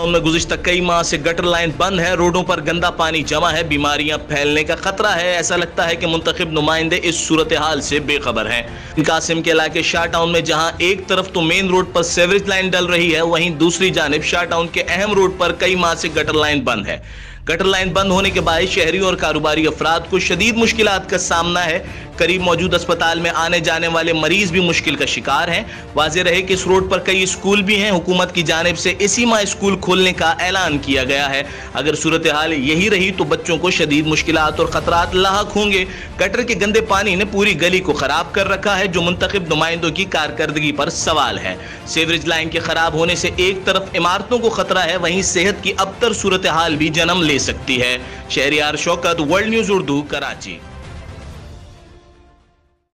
में गुज़िश्ता कई माह से गटर लाइन बंद है, रोडों पर गंदा पानी जमा है, बीमारियां फैलने का खतरा है। ऐसा लगता है कि मुंतखब नुमाइंदे इस सूरत हाल से बेखबर हैं। कासिम के इलाके शाह टाउन में जहां एक तरफ तो मेन रोड पर सीवरेज लाइन डल रही है, वहीं दूसरी जानिब शाह टाउन के अहम रोड पर कई माह से गटर लाइन बंद है। गटर लाइन बंद होने के बाद शहरियों और कारोबारी अफराद को शदीद मुश्किलात का सामना है। करीब मौजूद अस्पताल में आने जाने वाले मरीज भी मुश्किल का शिकार हैं। वाज़ेह रहे कि इस रोड पर कई स्कूल भी हैं। हुकूमत की जानिब से इसी माह स्कूल खोलने का ऐलान किया गया है। अगर सूरत हाल यही रही तो बच्चों को शदीद मुश्किलात और खतरात लाहक होंगे। गटर के गंदे पानी ने पूरी गली को खराब कर रखा है, जो मुंतखब नुमाइंदों की कारकर्दगी पर सवाल है। सीवरेज लाइन के खराब होने से एक तरफ इमारतों को खतरा है, वहीं सेहत की अबतर सूरत हाल भी जन्म ले सकती है। Shahryar Shaukat, world news Urdu, Karachi.